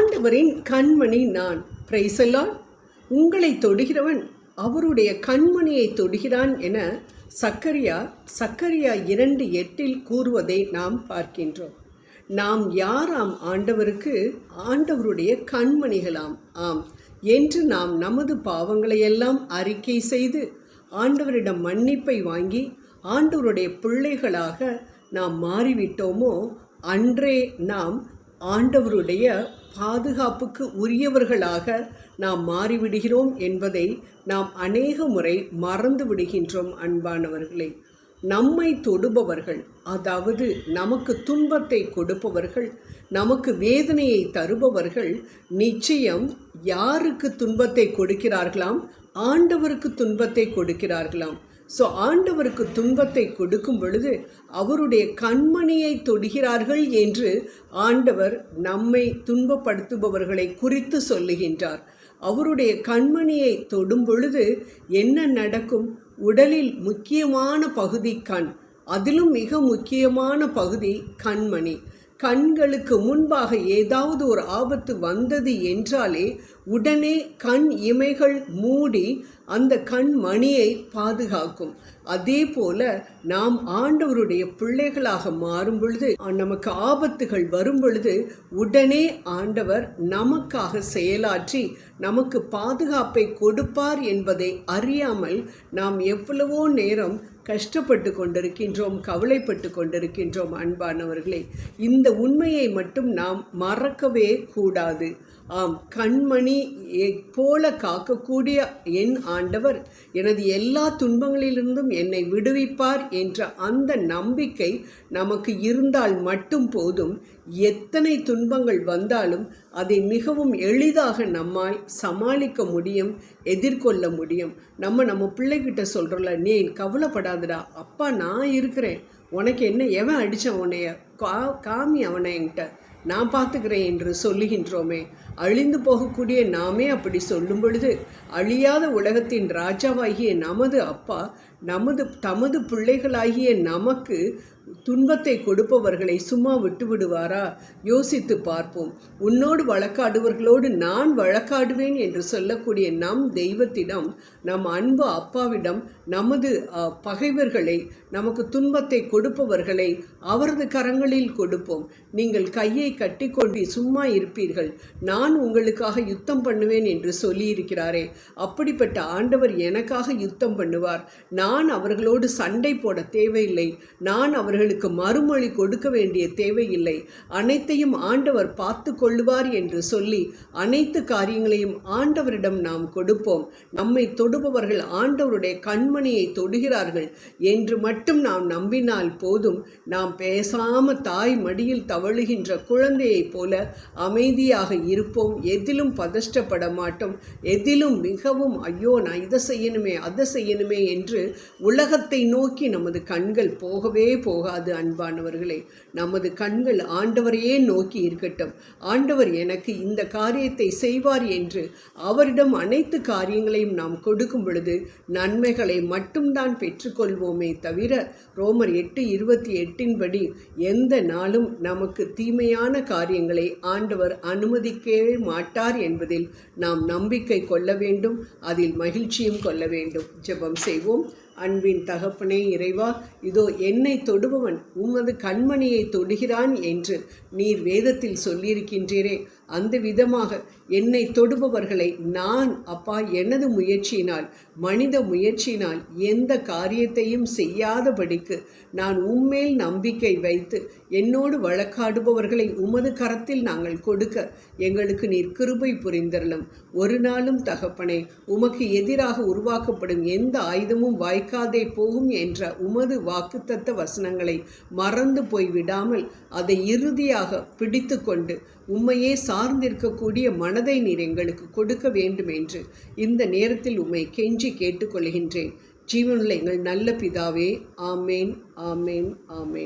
ஆண்டவரின் கண்மணி நான். Praise the Lord. உங்களை தொடுகிறவன் அவருடைய கண்மணியை தொடுகிறான் என சக்கரியா 2:8 கூறுவதை நாம் பார்க்கின்றோம். நாம் யாராம் ஆண்டவருக்கு? ஆண்டவருடைய கண்மணிகளாம். ஆம் என்று நாம் நமது பாவங்களையெல்லாம் அறிக்கை செய்து ஆண்டவரிடம் மன்னிப்பை வாங்கி ஆண்டவருடைய பிள்ளைகளாக நாம் மாறிவிட்டோமோ அன்றே நாம் ஆண்டவருடைய பாதுகாப்புக்கு உரியவர்களாக நாம் மாறிவிடுகிறோம் என்பதை நாம் அநேக முறை மறந்து விடுகின்றோம். அன்பானவர்களே, நம்மை தொடுபவர்கள், அதாவது நமக்கு துன்பத்தை கொடுப்பவர்கள், நமக்கு வேதனையை தருபவர்கள் நிச்சயம் யாருக்கு துன்பத்தை கொடுக்கிறார்களாம்? ஆண்டவருக்கு துன்பத்தை கொடுக்கிறார்களாம். ஆண்டவருக்கு துன்பத்தை கொடுக்கும் பொழுது அவருடைய கண்மணியை தொடுகிறார்கள் என்று ஆண்டவர் நம்மை துன்பப்படுத்துபவர்களை குறித்து சொல்லுகின்றார். அவருடைய கண்மணியை தொடும் பொழுது என்ன நடக்கும்? உடலில் முக்கியமான பகுதி கண், அதிலும் மிக முக்கியமான பகுதி கண்மணி. கண்களுக்கு முன்பாக ஏதாவது ஒரு ஆபத்து வந்தது என்றாலே உடனே கண் இமைகள் மூடி அந்த கண்மணியை பாதுகாக்கும். அதே போல நாம் ஆண்டவருடைய பிள்ளைகளாக மாறும் பொழுது, நமக்கு ஆபத்துகள் வரும் பொழுது உடனே ஆண்டவர் நமக்காக செயலாற்றி நமக்கு பாதுகாப்பை கொடுப்பார் என்பதை அறியாமல் நாம் எவ்வளவோ நேரம் கஷ்டப்பட்டு கொண்டிருக்கின்றோம், கவலைப்பட்டு கொண்டிருக்கின்றோம். அன்பானவர்களே, இந்த உண்மையை மட்டும் நாம் மறக்கவே கூடாது. ஆம், கண்மணி போல காக்கக்கூடிய என் ஆண்டவர் எனது எல்லா துன்பங்களிலிருந்தும் என்னை விடுவிப்பார் என்ற அந்த நம்பிக்கை நமக்கு இருந்தால் மட்டும் போதும். எத்தனை துன்பங்கள் வந்தாலும் அதை மிகவும் எளிதாக நம்மால் சமாளிக்க முடியும், எதிர்கொள்ள முடியும். நம்ம பிள்ளைகிட்ட சொல்கிறோம்ல, நீ கவலைப்படாதடா, அப்பா நான் இருக்கிறேன், உனக்கு என்ன, எவன் அடித்தான் உன்னைய, காமி அவனை என்கிட்ட, நான் பார்த்துக்கிறேன் என்று சொல்லுகின்றோமே. அழிந்து போகக்கூடிய நாமே அப்படி சொல்லும் பொழுது அழியாத உலகத்தின் ராஜாவாகிய நமது அப்பா தமது பிள்ளைகளாகிய நமக்கு துன்பத்தை கொடுப்பவர்களை சும்மா விட்டு விடுவாரா? யோசித்து பார்ப்போம். உன்னோடு வழக்காடுவர்களோடு நான் வழக்காடுவேன் என்று சொல்லக்கூடிய நம் தெய்வத்திடம், நம் அன்பு அப்பாவிடம் நமது பகைவர்களை, நமக்கு துன்பத்தை கொடுப்பவர்களை அவரது கரங்களில் கொடுப்போம். நீங்கள் கையை கட்டி கொண்டு சும்மா இருப்பீர்கள், நான் உங்களுக்காக யுத்தம் பண்ணுவேன் என்று சொல்லியிருக்கிறாரே. அப்படிப்பட்ட ஆண்டவர் எனக்காக யுத்தம் பண்ணுவார். நான் அவர்களோடு சண்டை போட தேவையில்லை, நான் அவர்களுக்கு மறுமொழி கொடுக்க வேண்டிய தேவையில்லை. அனைத்தையும் ஆண்டவர் பார்த்து கொள்ளுவார் என்று சொல்லி அனைத்து காரியங்களையும் ஆண்டவரிடம் நாம் கொடுப்போம். நம்மை தொடுபவர்கள் ஆண்டவருடைய கண்மணியை தொடுகிறார்கள் என்று மட்டும் நாம் நம்பினால் போதும். நாம் பேசாம தாய் மடியில் தவழுகின்ற குழந்தையைப் போல அமைதியாக இருப்போம். எதிலும் பதஷ்டப்பட மாட்டோம். எதிலும் மிகவும் ஐயோ நான் இதை செய்யணுமே அதை செய்யணுமே என்று உலகத்தை நோக்கி நமது கண்கள் போகவே போகாது. அன்பானவர்களே, நமது கண்கள் ஆண்டவரையே நோக்கி இருக்கட்டும். ஆண்டவர் எனக்கு இந்த காரியத்தை செய்வார் என்று அவரிடம் அனைத்து காரியங்களையும் நாம் கொடுக்கும் பொழுது நன்மைகளை மட்டும்தான் பெற்றுக்கொள்வோமே தவிர ரோமர் 8:28 படி எந்த நாளும் நமக்கு தீமையான காரியங்களை ஆண்டவர் அனுமதிக்கவே மாட்டார் என்பதில் நாம் நம்பிக்கை கொள்ள வேண்டும், அதில் மகிழ்ச்சியும் கொள்ள வேண்டும். ஜெபம் செய்வோம். அன்பின் தகப்பனே இறைவா, இதோ என்னை தொடுபவன் உமது கண்மணியை தொடுகிறான் என்று நீர் வேதத்தில் சொல்லியிருக்கின்றீரே. அந்த விதமாக என்னை தொடுபவர்களை நான் அப்பா எனது முயற்சியினால், மனித முயற்சியினால் எந்த காரியத்தையும் செய்யாதபடிக்கு நான் உம்மேல் நம்பிக்கை வைத்து என்னோடு வழக்காடுபவர்களை உமது கரத்தில் நாங்கள் கொடுக்க எங்களுக்கு நீர் கிருபை புரிந்தருளும். ஒரு நாளும் தகப்பனே, உமக்கு எதிராக உருவாக்கப்படும் எந்த ஆயுதமும் வாய்க்காதே போகும் என்ற உமது வாக்குத்தத்த வசனங்களை மறந்து போய் விடாமல் அதை இறுதியாக பிடித்து கொண்டு உம்மையே சார்ந்திருக்கக்கூடிய மனதை நீர் எங்களுக்கு கொடுக்க வேண்டும் என்று இந்த நேரத்தில் உம்மை கெஞ்சி கேட்டுக்கொள்கின்றேன். ஜீவனுள்ள எங்கள் நல்ல பிதாவே, ஆமேன், ஆமேன், ஆமேன்.